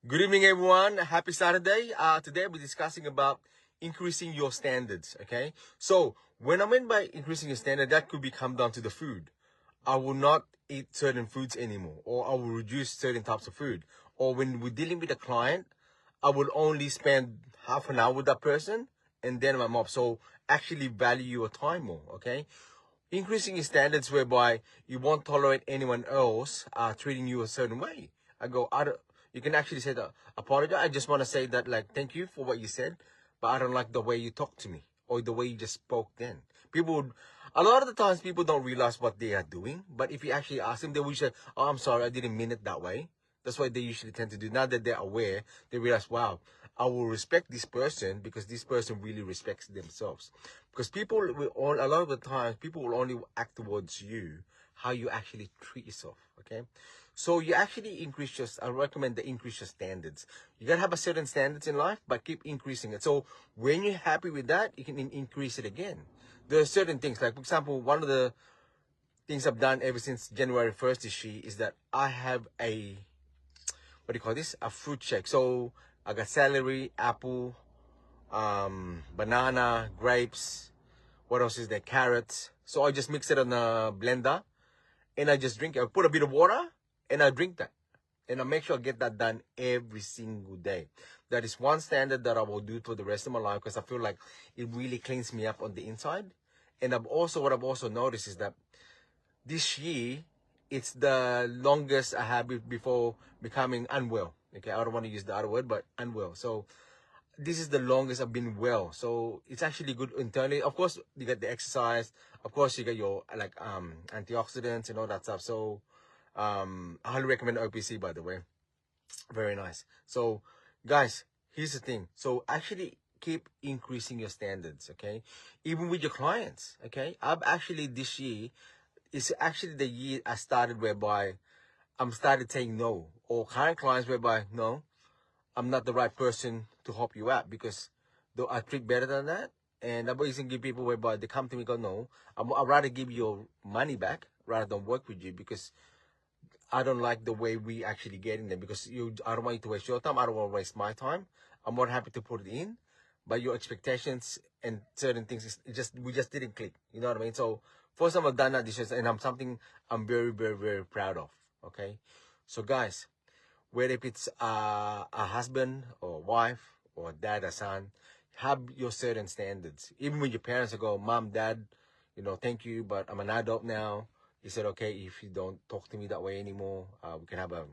Good evening, everyone. Happy Saturday. Today we're discussing about increasing your standards. Okay. So when I mean by increasing your standard, that could be come down to the food. I will not eat certain foods anymore, or I will reduce certain types of food. Or when we're dealing with a client, I will only spend half an hour with that person, and then I'm off. So actually value your time more. Okay. Increasing your standards whereby you won't tolerate anyone else treating you a certain way. You can actually say that, apologize. I just want to say that, like, thank you for what you said, but I don't like the way you talked to me or the way you just spoke then. A lot of the times people don't realize what they are doing, but if you actually ask them, they will say, oh, I'm sorry, I didn't mean it that way. That's what they usually tend to do. Now that they're aware, they realize, wow, I will respect this person because this person really respects themselves. Because a lot of the times, people will only act towards you how you actually treat yourself, okay? So you actually I recommend to increase your standards. You gotta have a certain standards in life, but keep increasing it. So when you're happy with that, you can increase it again. There are certain things, like, for example, one of the things I've done ever since January 1st is that I have what do you call this? A fruit shake. So I got celery, apple, banana, grapes. What else is there? Carrots. So I just mix it on a blender and I just drink it. I put a bit of water and I drink that. And I make sure I get that done every single day. That is one standard that I will do for the rest of my life because I feel like it really cleans me up on the inside. And what I've also noticed is that this year, it's the longest I have before becoming unwell. Okay, I don't want to use the other word, but unwell. So this is the longest I've been well. So it's actually good internally. Of course, you get the exercise. Of course, you get your antioxidants and all that stuff. So I highly recommend OPC, by the way. Very nice. So guys, here's the thing. So actually keep increasing your standards, okay? Even with your clients, okay? I've actually this year is actually the year I started whereby I'm started saying no, or current clients whereby no, I'm not the right person to help you out because though I treat better than that. And I've always give people whereby they come to me and go, no, I'd rather give you your money back rather than work with you because I don't like the way we actually get in there because I don't want you to waste your time. I don't want to waste my time. I'm more happy to put it in, but your expectations and certain things we just didn't click. You know what I mean? So first time I've done that, and I'm something I'm very, very, very proud of. Okay, so guys, whether if it's a husband or wife or dad or son, have your certain standards. Even when your parents go, mom, dad, thank you, but I'm an adult now. You said, okay, if you don't talk to me that way anymore, we can have a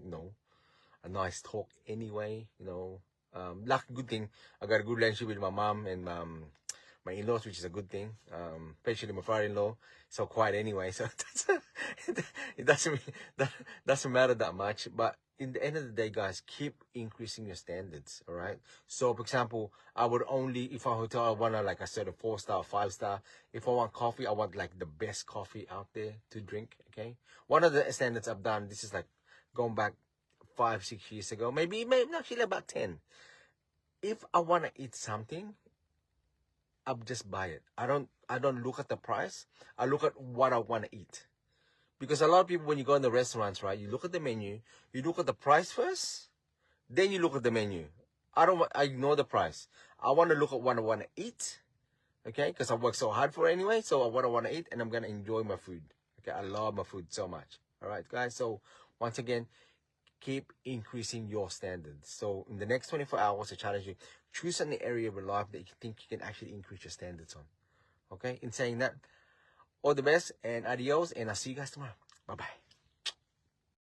nice talk anyway. Good thing I got a good relationship with my mom and my in-laws, which is a good thing. Especially my father-in-law, so quiet anyway, so it doesn't matter that much. But in the end of the day, guys, keep increasing your standards. All right. So, for example, I would only if a hotel I want like I said a 4-star, 5-star. If I want coffee, I want like the best coffee out there to drink. Okay. One of the standards I've done. This is like going back 5-6 years ago, maybe actually about 10. If I want to eat something, I'll just buy it. I don't look at the price. I look at what I want to eat. Because a lot of people, when you go in the restaurants, right, you look at the menu, you look at the price first, then you look at the menu. I ignore the price. I want to look at what I want to eat, okay? Because I work so hard for it anyway, so what I want to eat, and I'm going to enjoy my food. Okay, I love my food so much. All right, guys, so once again, keep increasing your standards. So in the next 24 hours, I challenge you, choose an area of your life that you think you can actually increase your standards on. Okay, in saying that, all the best and adios, and I'll see you guys tomorrow. Bye-bye.